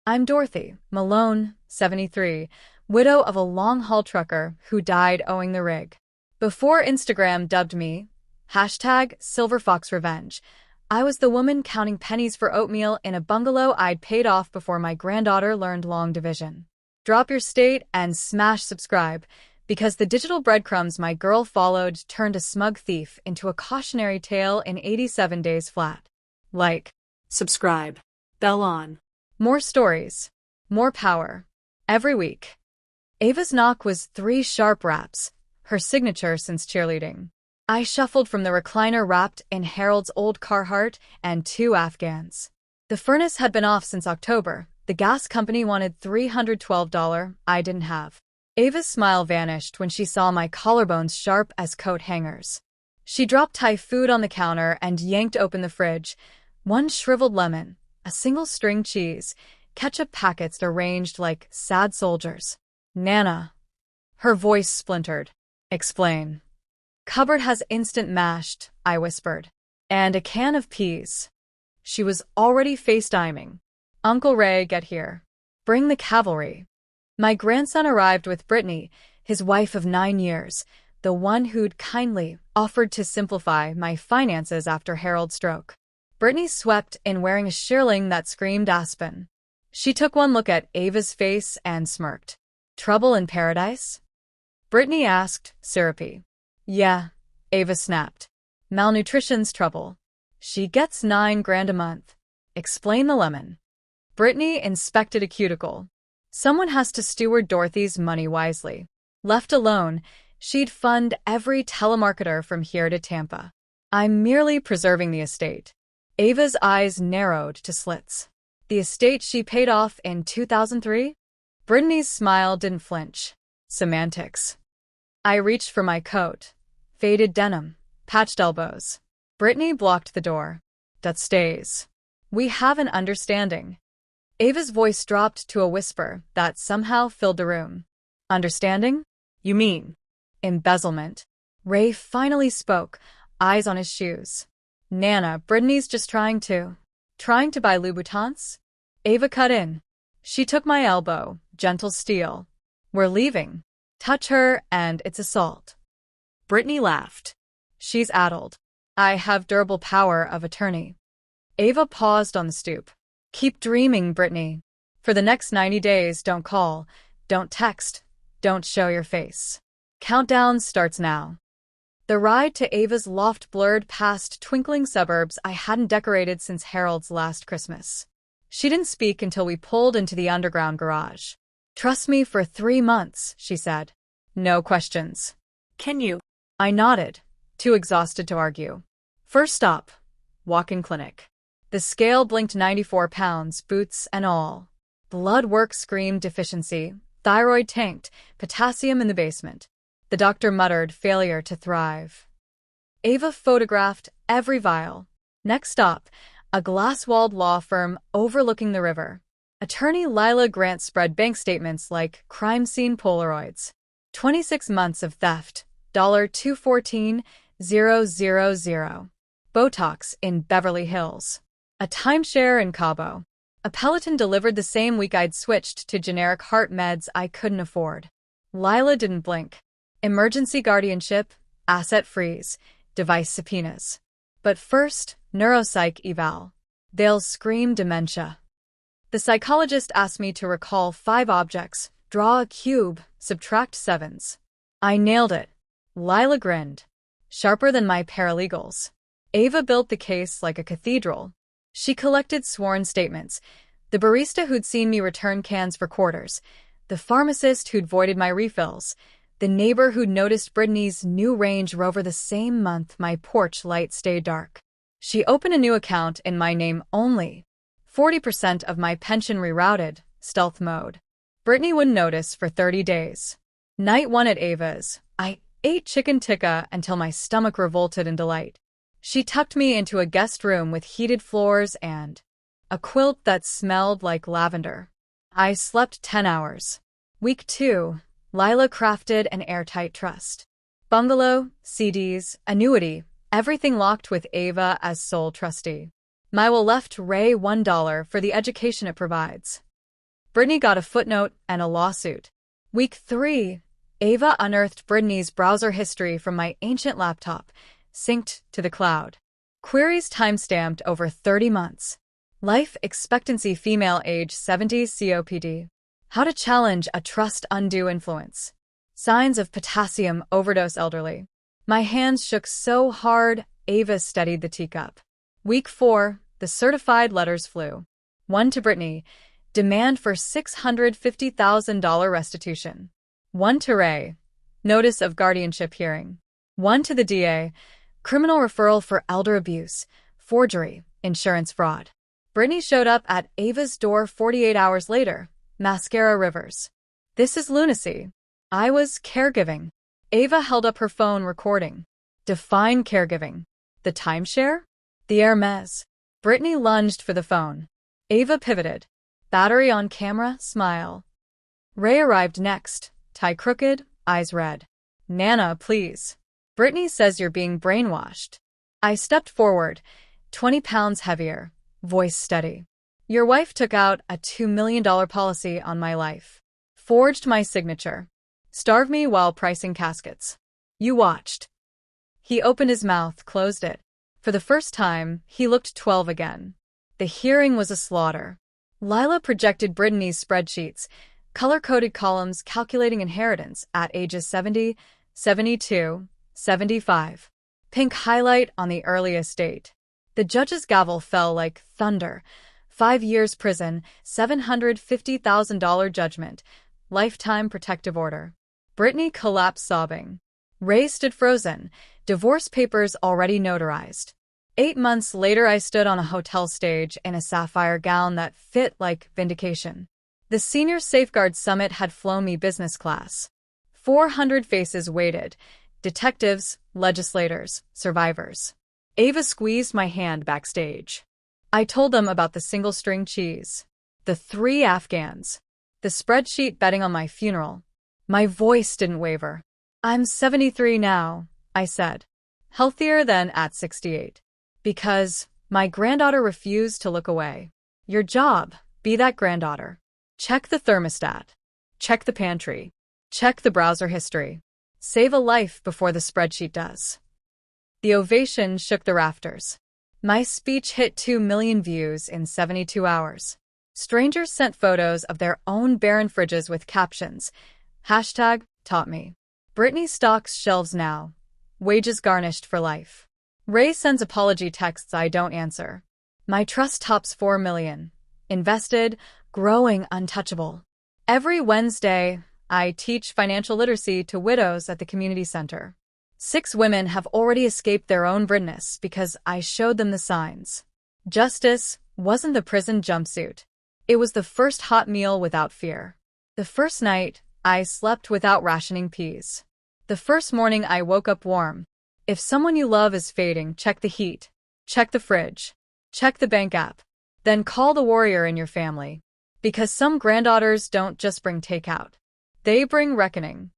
I'm Dorothy Malone, 73, widow of a long-haul trucker who died owing the rig. Before Instagram dubbed me #SilverFoxRevenge, I was the woman counting pennies for oatmeal in a bungalow I'd paid off before my granddaughter learned long division. Drop your state and smash subscribe, because the digital breadcrumbs my girl followed turned a smug thief into a cautionary tale in 87 days flat. Like, subscribe, bell on. More stories, more power. Every week. Ava's knock was 3 sharp raps, her signature since cheerleading. I shuffled from the recliner wrapped in Harold's old Carhartt and 2 Afghans. The furnace had been off since October. The gas company wanted $312 I didn't have. Ava's smile vanished when she saw my collarbones sharp as coat hangers. She dropped Thai food on the counter and yanked open the fridge. 1 shriveled lemon, a single string cheese, ketchup packets arranged like sad soldiers. Nana. Her voice splintered. Explain. Cupboard has instant mashed, I whispered. And a can of peas. She was already FaceTiming. Uncle Ray, get here. Bring the cavalry. My grandson arrived with Brittany, his wife of 9 years, the one who'd kindly offered to simplify my finances after Harold's stroke. Brittany swept in wearing a shearling that screamed Aspen. She took one look at Ava's face and smirked. Trouble in paradise? Brittany asked, syrupy. Yeah, Ava snapped. Malnutrition's trouble. She gets $9 grand a month. Explain the lemon. Brittany inspected a cuticle. Someone has to steward Dorothy's money wisely. Left alone, she'd fund every telemarketer from here to Tampa. I'm merely preserving the estate. Ava's eyes narrowed to slits. The estate she paid off in 2003? Brittany's smile didn't flinch. Semantics. I reached for my coat. Faded denim. Patched elbows. Brittany blocked the door. That stays. We have an understanding. Ava's voice dropped to a whisper that somehow filled the room. Understanding? You mean? Embezzlement. Ray finally spoke, eyes on his shoes. Nana, Brittany's just trying to buy Louboutins? Ava cut in. She took my elbow, gentle steel. We're leaving. Touch her and it's assault. Brittany laughed. She's addled. I have durable power of attorney. Ava paused on the stoop. Keep dreaming, Brittany. For the next 90 days, don't call, don't text, don't show your face. Countdown starts now. The ride to Ava's loft blurred past twinkling suburbs I hadn't decorated since Harold's last Christmas. She didn't speak until we pulled into the underground garage. Trust me for 3 months, she said. No questions. Can you? I nodded, too exhausted to argue. First stop, walk-in clinic. The scale blinked 94 pounds, boots and all. Blood work screamed deficiency, thyroid tanked, potassium in the basement. The doctor muttered failure to thrive. Ava photographed every vial. Next stop, a glass-walled law firm overlooking the river. Attorney Lila Grant spread bank statements like crime scene Polaroids. 26 months of theft, $214,000. Botox in Beverly Hills. A timeshare in Cabo. A Peloton delivered the same week I'd switched to generic heart meds I couldn't afford. Lila didn't blink. Emergency guardianship, asset freeze, device subpoenas. But first, neuropsych eval. They'll scream dementia. The psychologist asked me to recall 5 objects, draw a cube, subtract 7s. I nailed it. Lila grinned. Sharper than my paralegals. Ava built the case like a cathedral. She collected sworn statements. The barista who'd seen me return cans for quarters. The pharmacist who'd voided my refills. The neighbor who'd noticed Brittany's new Range Rover the same month my porch light stayed dark. She opened a new account in my name only. 40% of my pension rerouted, stealth mode. Brittany wouldn't notice for 30 days. Night 1 at Ava's, I ate chicken tikka until my stomach revolted in delight. She tucked me into a guest room with heated floors and a quilt that smelled like lavender. I slept 10 hours. Week 2, Lila crafted an airtight trust. Bungalow, CDs, annuity, everything locked with Ava as sole trustee. My will left Ray $1 for the education it provides. Britney got a footnote and a lawsuit. Week 3. Ava unearthed Britney's browser history from my ancient laptop, synced to the cloud. Queries timestamped over 30 months. Life expectancy female age 70 COPD. How to challenge a trust undue influence. Signs of potassium overdose elderly. My hands shook so hard, Ava steadied the teacup. Week 4. The certified letters flew. 1 to Britney. Demand for $650,000 restitution. 1 to Ray. Notice of guardianship hearing. 1 to the DA. Criminal referral for elder abuse, forgery, insurance fraud. Britney showed up at Ava's door 48 hours later. Mascara Rivers. This is lunacy. I was caregiving. Ava held up her phone recording. Define caregiving. The timeshare? The Hermes. Britney lunged for the phone. Ava pivoted. Battery on camera, smile. Ray arrived next, tie crooked, eyes red. Nana, please. Britney says you're being brainwashed. I stepped forward, 20 pounds heavier, voice steady. Your wife took out a $2 million policy on my life. Forged my signature. Starved me while pricing caskets. You watched. He opened his mouth, closed it. For the first time, he looked 12 again. The hearing was a slaughter. Lila projected Britney's spreadsheets, color-coded columns calculating inheritance at ages 70, 72, 75. Pink highlight on the earliest date. The judge's gavel fell like thunder. 5 years prison, $750,000 judgment, lifetime protective order. Britney collapsed sobbing. Ray stood frozen, divorce papers already notarized. 8 months later I stood on a hotel stage in a sapphire gown that fit like vindication. The Senior Safeguard Summit had flown me business class. 400 faces waited. Detectives, legislators, survivors. Ava squeezed my hand backstage. I told them about the single-string cheese, the 3 Afghans, the spreadsheet betting on my funeral. My voice didn't waver. I'm 73 now, I said. Healthier than at 68. Because my granddaughter refused to look away. Your job, be that granddaughter. Check the thermostat. Check the pantry. Check the browser history. Save a life before the spreadsheet does. The ovation shook the rafters. My speech hit 2 million views in 72 hours. Strangers sent photos of their own barren fridges with captions. #taught me. Britney stocks shelves now. Wages garnished for life. Ray sends apology texts I don't answer. My trust tops 4 million. Invested, growing, untouchable. Every Wednesday, I teach financial literacy to widows at the community center. 6 women have already escaped their own Britness because I showed them the signs. Justice wasn't the prison jumpsuit. It was the first hot meal without fear. The first night, I slept without rationing peas. The first morning I woke up warm. If someone you love is fading, check the heat. Check the fridge. Check the bank app. Then call the warrior in your family. Because some granddaughters don't just bring takeout. They bring reckoning.